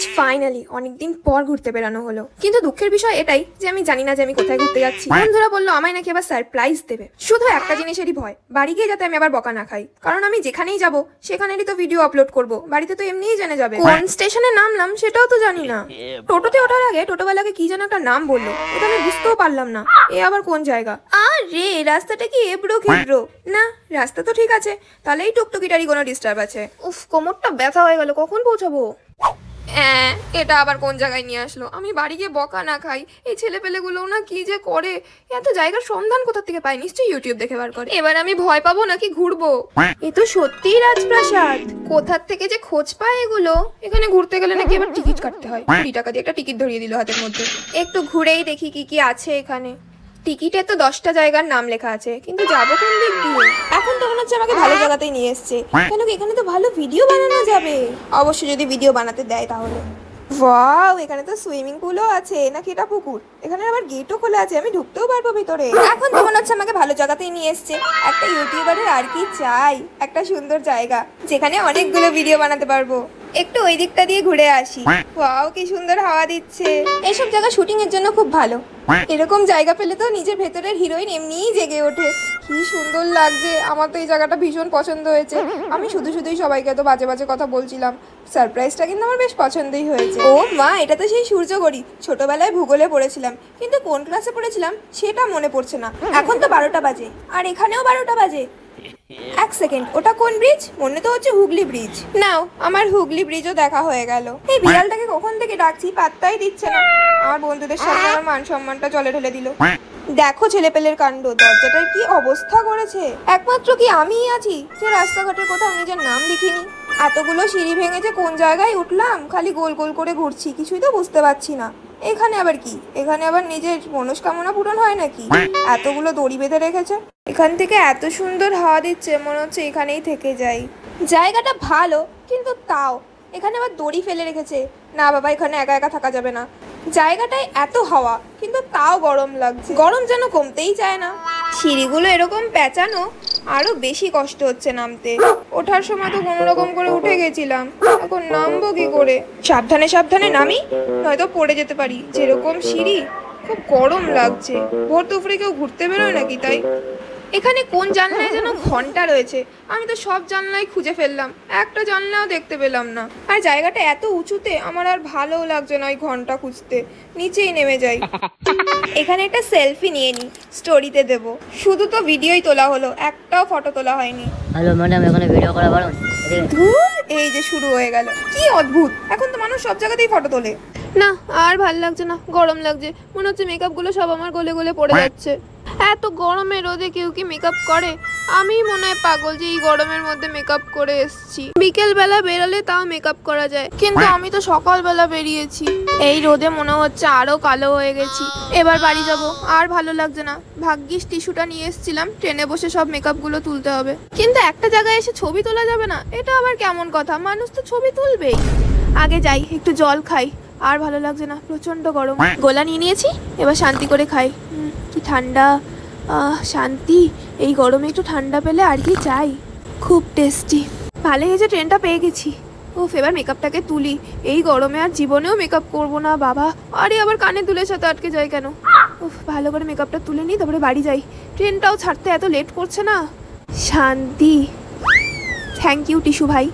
আজ ফাইনালি অনেকদিন পর ঘুরতে বেরানো হলো, কিন্তু দুঃখের বিষয় এটাই যে আমি জানি না যে আমি কোথায় ঘুরতে যাচ্ছি। বন্ধুরা বললো আমায় নাকি আবার সারপ্রাইজ দেবে। শুধু একটা জিনিসেরই ভয়, বাড়ি গিয়ে যাতে আমি আবার বকা না খাই, কারণ আমি যেখানেই যাব সেখানেরই তো ভিডিও আপলোড করব, বাড়িতে তো এমনিই জেনে যাবে। কোন স্টেশনে নামলাম সেটাও তো জানি না। টোটোতে ওঠার আগে টোটোওয়ালাকে কি যেন একটা নাম বললো, এটা আমি বুঝতেও পারলাম না। এ আবার কোন জায়গা? আরে রাস্তাটা কি এবড়ো খেবড়ো না? রাস্তা তো ঠিক আছে, তাহলে এই টুকটুকিটারই কোনো ডিস্টার্ব আছে। উফ, কোমরটা ব্যথা হয়ে গেল, কখন পৌঁছাবো? এটা আবার কোন জায়গায় নিয়ে আসলো? আমি বাড়ি গিয়ে বকা না খাই। এই ছেলেপেলেগুলো না কি যে করে, এত জায়গার সন্ধান কোথা থেকে পায়? নিশ্চয়ই ইউটিউব দেখে বার করে। এবার আমি ভয় পাবো নাকি ঘুরবো? এ তো সত্যিই রাজপ্রাসাদ, কোথার থেকে যে খোঁজ পায় এগুলো। এখানে ঘুরতে গেলে নাকি এবার টিকিট কাটতে হয়। 20 টাকা দিয়ে একটা টিকিট ধরিয়ে দিল হাতের মধ্যে। একটু ঘুরেই দেখি কি কি আছে এখানে। টিকিটে তো 10টা জায়গার নাম লেখা আছে, কিন্তু যাবো কোন দিক দিয়ে? এখন তো মনে হচ্ছে আমাকে ভালো জায়গাতেই নিয়ে এসছে, কেন কি এখানে তো ভালো ভিডিও বানানো যাবে। অবশ্যই যদি ভিডিও বানাতে দেয় তাহলে। ওয়াও, এখানে তো সুইমিং পুলও আছে, নাকি এটা পুকুর? এখানে আবার গেটও খোলা আছে, আমি ঢুকতেও পারবো ভিতরে। এখন তো মনে হচ্ছে আমাকে ভালো জায়গাতেই নিয়ে এসছে। একটা ইউটিউবারের আর কি চাই? একটা সুন্দর জায়গা যেখানে অনেকগুলো ভিডিও বানাতে পারবো। একটু ওই দিকটা দিয়ে ঘুরে আসি। ওয়াও, কি সুন্দর হাওয়া দিচ্ছে। এইসব জায়গা শুটিং এর জন্য খুব ভালো। এরকম জায়গা পেলে তো নিজের ভেতরের হিরোইন এমনিই জেগে ওঠে। কি সুন্দর লাগছে, আমার তো এই জায়গাটা ভীষণ পছন্দ হয়েছে। আমি শুধুই সবাইকে তো বাজে বাজে কথা বলছিলাম, সারপ্রাইজটা কিন্তু আমার বেশ পছন্দই হয়েছে। ও মা, এটা তো সেই সূর্যগড়ি, ছোটবেলায় ভূগোলে পড়েছিলাম, কিন্তু কোন ক্লাসে পড়েছিলাম সেটা মনে পড়ছে না। এখন তো 12টা বাজে, আর এখানেও 12টা বাজে। এক সেকেন্ড, ওটা কোন ব্রিজ? মনে তো হচ্ছে হুগলি ব্রিজ। নাও, আমার হুগলি ব্রিজও দেখা হয়ে গেল। এই বিড়ালটাকে কখন থেকে ডাকছি, পাত্তাই দিচ্ছে না। আমার বন্ধুদের সাথে আমার মান সম্মানটা জলে ঢেলে দিল। দেখো ছেলেপেলের কাণ্ড, দরজাটার কি অবস্থা করেছে। একমাত্র কি আমিই আছি যে রাস্তাঘাটের কোথাও নিজের নাম লিখিনি? এতগুলো সিঁড়ি ভেঙে যে কোন জায়গায় উঠলাম, খালি গোল গোল করে ঘুরছি, কিছুই তো বুঝতে পারছি না। এখানে আবার কি? এখানে আবার নিজের মনস্কামনা পূরণ হয় নাকি? এতগুলো দড়ি বেঁধে রেখেছে। এখান থেকে এত সুন্দর হাওয়া দিচ্ছে, মনে হচ্ছে এখানেই থেকে যাই। জায়গাটা ভালো, কিন্তু তাও এখানে আবার দড়ি ফেলে রেখেছে। না বাবা, এখানে একা একা থাকা যাবে না। জায়গাটায় এত হাওয়া, কিন্তু তাও গরম লাগছে। গরম যেন কমতেই চায় না। সিঁড়িগুলো এরকম পেঁচানো, আরো বেশি কষ্ট হচ্ছে নামতে। ওঠার সময় তো কোনো রকম করে উঠে গেছিলাম, এখন নামবো কি করে? সাবধানে সাবধানে নামি, নয়তো পড়ে যেতে পারি। যেরকম সিঁড়ি, খুব গরম লাগছে। ভোর দুপুরে কেউ ঘুরতে বেরোয় নাকি তাই? এখানে কোন জানলায় যেন ঘন্টা রয়েছে, আমি তো সব জানলাই খুঁজে ফেললাম, একটা জানলাও দেখতে পেলাম না। আর জায়গাটা এত উঁচুতে, আমার আর ভালোও লাগছে না ওই ঘন্টা খুঁজতে। নিচেই নেমে যাই। এখানে একটা সেলফি নিয়ে নি, স্টোরিতে দেব। শুধু তো ভিডিওই তোলা হলো, একটাও ফটো তোলা হয়নি। হ্যালো ম্যাডাম, এখানে ভিডিও করা বারণ। এই যে শুরু হয়ে গেল, কি অদ্ভুত। এখন তো মানুষ সব জায়গাতেই ফটো তোলে। না, আর ভাল লাগছে না, গরম লাগছে। মনে হচ্ছে মেকআপ গুলো সব আমার গলে গলে পড়ে যাচ্ছে। এত গরমে রোদে কেউ কি মেকআপ করে? আমি মনে হয় পাগল যে এই গরমের মধ্যে মেকআপ করে এসেছি। বিকেল বেলা বেরোলে তাও মেকআপ করা যায়, কিন্তু আমি তো সকালবেলা বেরিয়েছি। এই রোদে মনে হচ্ছে আরো কালো হয়ে গেছি। এবার বাড়ি যাব, আর ভালো লাগছে না। ভাগ্যিস টিস্যুটা নিয়ে এসেছিলাম, ট্রেনে বসে সব মেকআপ গুলো তুলতে হবে। কিন্তু একটা জায়গায় এসে ছবি তোলা যাবে না, এটা আবার কেমন কথা? মানুষ তো ছবি তুলবেই। আগে যাই, একটু জল খাই। আর ভালো লাগছে না, প্রচন্ড গরম। গোলা নিয়ে নিয়েছি, এবার শান্তি করে খাই। কি ঠান্ডা, শান্তি। এই গরমে একটু ঠান্ডা পেলে আর কি চাই। খুব টেস্টি। ভালো হয়েছে ট্রেনটা পেয়ে গেছি। উফ, এবার মেকআপটাকে তুলি। এই গরমে আর জীবনেও মেকআপ করবো না বাবা। আরে আবার কানে দুলের সাথে আটকে যায় কেন? উফ, ভালো করে মেকআপটা তুলে নিই, তারপরে বাড়ি যাই। ট্রেনটাও ছাড়তে এত লেট করছে না। শান্তি। থ্যাংক ইউ টিস্যু ভাই।